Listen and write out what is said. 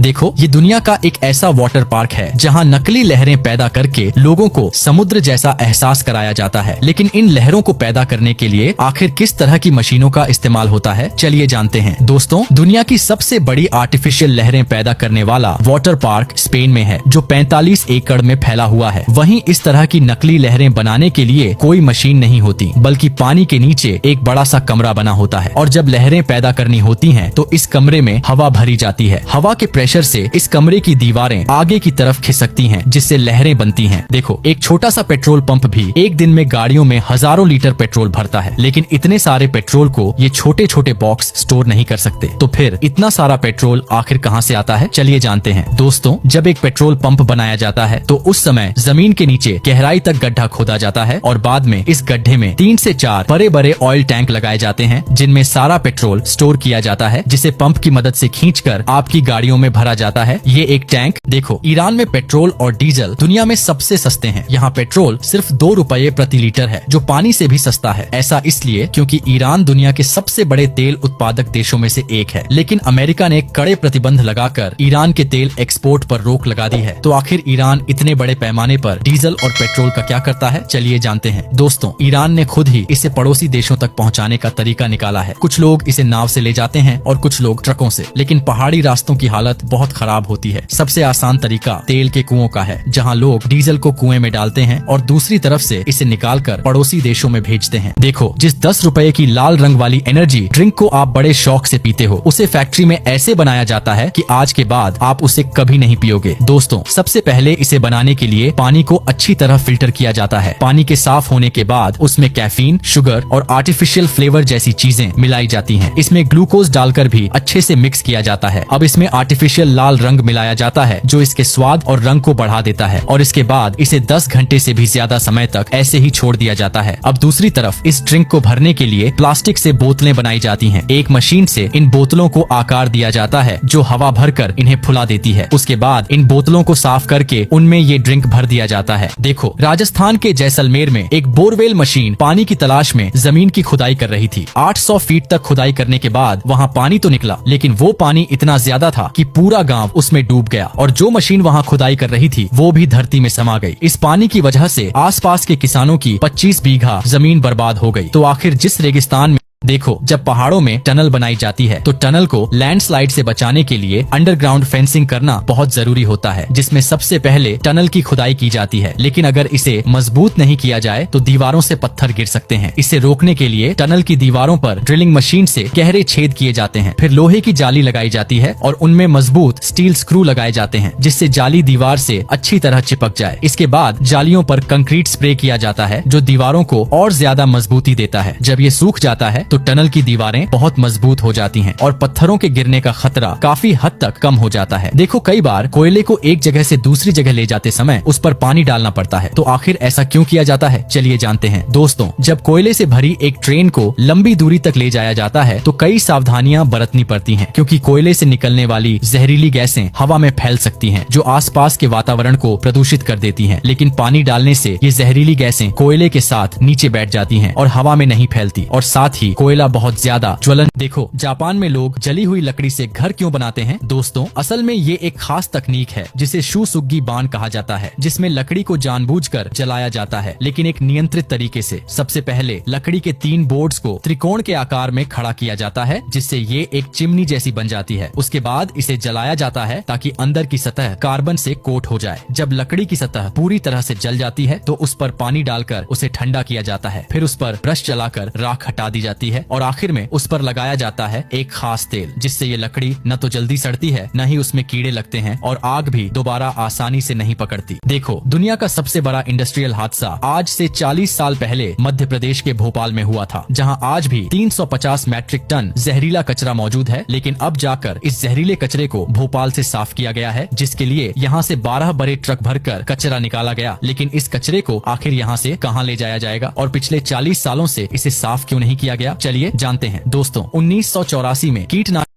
देखो, ये दुनिया का एक ऐसा वाटर पार्क है जहाँ नकली लहरें पैदा करके लोगों को समुद्र जैसा एहसास कराया जाता है। लेकिन इन लहरों को पैदा करने के लिए आखिर किस तरह की मशीनों का इस्तेमाल होता है, चलिए जानते हैं। दोस्तों, दुनिया की सबसे बड़ी आर्टिफिशियल लहरें पैदा करने वाला वाटर पार्क स्पेन में है, जो 45 एकड़ में फैला हुआ है। वहीं इस तरह की नकली लहरें बनाने के लिए कोई मशीन नहीं होती, बल्कि पानी के नीचे एक बड़ा सा कमरा बना होता है। और जब लहरें पैदा करनी होती हैं, तो इस कमरे में हवा भरी जाती है। हवा के प्रेशर से इस कमरे की दीवारें आगे की तरफ खिसकती हैं, जिससे लहरें बनती हैं। देखो, एक छोटा सा पेट्रोल पंप भी एक दिन में गाड़ियों में हजारों लीटर पेट्रोल भरता है, लेकिन इतने सारे पेट्रोल को ये छोटे छोटे बॉक्स स्टोर नहीं कर सकते। तो फिर इतना सारा पेट्रोल आखिर कहाँ से आता है, चलिए जानते हैं। दोस्तों, जब एक पेट्रोल पंप बनाया जाता है तो उस समय जमीन के नीचे गहराई तक गड्ढा खोदा जाता है और बाद में इस गड्ढे में 3 से 4 बड़े बड़े ऑयल टैंक लगाए जाते हैं, जिनमें सारा पेट्रोल स्टोर किया जाता है, जिसे पंप की मदद से खींचकर आपकी गाड़ियों में भरा जाता है। ये एक टैंक। देखो, ईरान में पेट्रोल और डीजल दुनिया में सबसे सस्ते हैं। यहाँ पेट्रोल सिर्फ 2 रुपए प्रति लीटर है, जो पानी से भी सस्ता है। ऐसा इसलिए क्योंकि ईरान दुनिया के सबसे बड़े तेल उत्पादक देशों में से एक है। लेकिन अमेरिका ने कड़े प्रतिबंध लगाकर ईरान के तेल एक्सपोर्ट पर रोक लगा दी है। तो आखिर ईरान इतने बड़े पैमाने पर डीजल और पेट्रोल का क्या करता है, चलिए जानते हैं। दोस्तों, ईरान ने खुद ही इसे पड़ोसी देशों तक पहुँचाने का तरीका निकाला है। कुछ लोग इसे नाव से ले जाते हैं और कुछ लोग ट्रकों से। लेकिन पहाड़ी रास्तों की हालत बहुत खराब होती है। सबसे आसान तरीका तेल के कुओं का है, जहाँ लोग डीजल को कुएं में डालते हैं और दूसरी तरफ से इसे निकालकर पड़ोसी देशों में भेजते हैं। देखो, जिस 10 रुपए की लाल रंग वाली एनर्जी ड्रिंक को आप बड़े शौक से पीते हो, उसे फैक्ट्री में ऐसे बनाया जाता है कि आज के बाद आप उसे कभी नहीं पियोगे। दोस्तों, सबसे पहले इसे बनाने के लिए पानी को अच्छी तरह फिल्टर किया जाता है। पानी के साफ होने के बाद उसमें कैफीन, शुगर और आर्टिफिशियल फ्लेवर जैसी चीजें मिलाई जाती हैं। इसमें ग्लूकोज डालकर भी अच्छे से मिक्स किया जाता है। अब इसमें आर्टिफिशियल लाल रंग मिलाया जाता है, जो इसके स्वाद और रंग को बढ़ा देता है। और इसके बाद इसे 10 घंटे से भी ज्यादा समय तक ऐसे ही छोड़ दिया जाता है। अब दूसरी तरफ इस ड्रिंक को भरने के लिए प्लास्टिक से बोतलें बनाई जाती हैं। एक मशीन से इन बोतलों को आकार दिया जाता है, जो हवा भरकर इन्हें फुला देती है। उसके बाद इन बोतलों को साफ करके उनमें ये ड्रिंक भर दिया जाता है। देखो, राजस्थान के जैसलमेर में एक बोरवेल मशीन पानी की तलाश में जमीन की खुदाई कर रही थी। 800 फीट तक खुदाई करने के बाद वहाँ पानी तो निकला, लेकिन वो पानी इतना ज्यादा था कि पूरा गांव उसमें डूब गया और जो मशीन वहाँ खुदाई कर रही थी वो भी धरती में समा गई। इस पानी की वजह से आसपास के किसानों की 25 बीघा जमीन बर्बाद हो गई। तो आखिर जिस रेगिस्तान में देखो, जब पहाड़ों में टनल बनाई जाती है तो टनल को लैंडस्लाइड से बचाने के लिए अंडरग्राउंड फेंसिंग करना बहुत जरूरी होता है, जिसमें सबसे पहले टनल की खुदाई की जाती है। लेकिन अगर इसे मजबूत नहीं किया जाए तो दीवारों से पत्थर गिर सकते हैं। इसे रोकने के लिए टनल की दीवारों पर ड्रिलिंग मशीन से गहरे छेद किए जाते हैं। फिर लोहे की जाली लगाई जाती है और उनमें मजबूत स्टील स्क्रू लगाए जाते हैं, जिससे जाली दीवार से अच्छी तरह चिपक जाए। इसके बाद जालियों पर कंक्रीट स्प्रे किया जाता है, जो दीवारों को और ज्यादा मजबूती देता है। जब ये सूख जाता है तो टनल की दीवारें बहुत मजबूत हो जाती हैं और पत्थरों के गिरने का खतरा काफी हद तक कम हो जाता है। देखो, कई बार कोयले को एक जगह से दूसरी जगह ले जाते समय उस पर पानी डालना पड़ता है। तो आखिर ऐसा क्यों किया जाता है, चलिए जानते हैं। दोस्तों, जब कोयले से भरी एक ट्रेन को लंबी दूरी तक ले जाया जाता है तो कई सावधानियां बरतनी पड़ती हैं, क्योंकि कोयले से निकलने वाली जहरीली गैसें हवा में फैल सकती हैं, जो आसपास के वातावरण को प्रदूषित कर देती हैं। लेकिन पानी डालने से ये जहरीली गैसें कोयले के साथ नीचे बैठ जाती हैं और हवा में नहीं फैलती, और साथ ही कोयला बहुत ज्यादा ज्वलन। देखो, जापान में लोग जली हुई लकड़ी से घर क्यों बनाते हैं? दोस्तों, असल में ये एक खास तकनीक है जिसे शुसुगी बान कहा जाता है, जिसमें लकड़ी को जानबूझकर जलाया जाता है, लेकिन एक नियंत्रित तरीके से। सबसे पहले लकड़ी के 3 बोर्ड्स को त्रिकोण के आकार में खड़ा किया जाता है, जिससे ये एक चिमनी जैसी बन जाती है। उसके बाद इसे जलाया जाता है ताकि अंदर की सतह कार्बन से कोट हो जाए। जब लकड़ी की सतह पूरी तरह से जल जाती है तो उस पर पानी डालकर उसे ठंडा किया जाता है। फिर उस पर ब्रश चलाकर राख हटा दी जाती है और आखिर में उस पर लगाया जाता है एक खास तेल, जिससे ये लकड़ी न तो जल्दी सड़ती है, न ही उसमें कीड़े लगते हैं और आग भी दोबारा आसानी से नहीं पकड़ती। देखो, दुनिया का सबसे बड़ा इंडस्ट्रियल हादसा आज से 40 साल पहले मध्य प्रदेश के भोपाल में हुआ था, जहां आज भी 350 मैट्रिक टन जहरीला कचरा मौजूद है। लेकिन अब जाकर इस जहरीले कचरे को भोपाल से साफ किया गया है, जिसके लिए यहाँ से 12 बड़े ट्रक भरकर कचरा निकाला गया। लेकिन इस कचरे को आखिर यहाँ से कहाँ ले जाया जाएगा और पिछले 40 सालों से इसे साफ क्यों नहीं किया गया, चलिए जानते हैं। दोस्तों, 1984 में कीटनाशक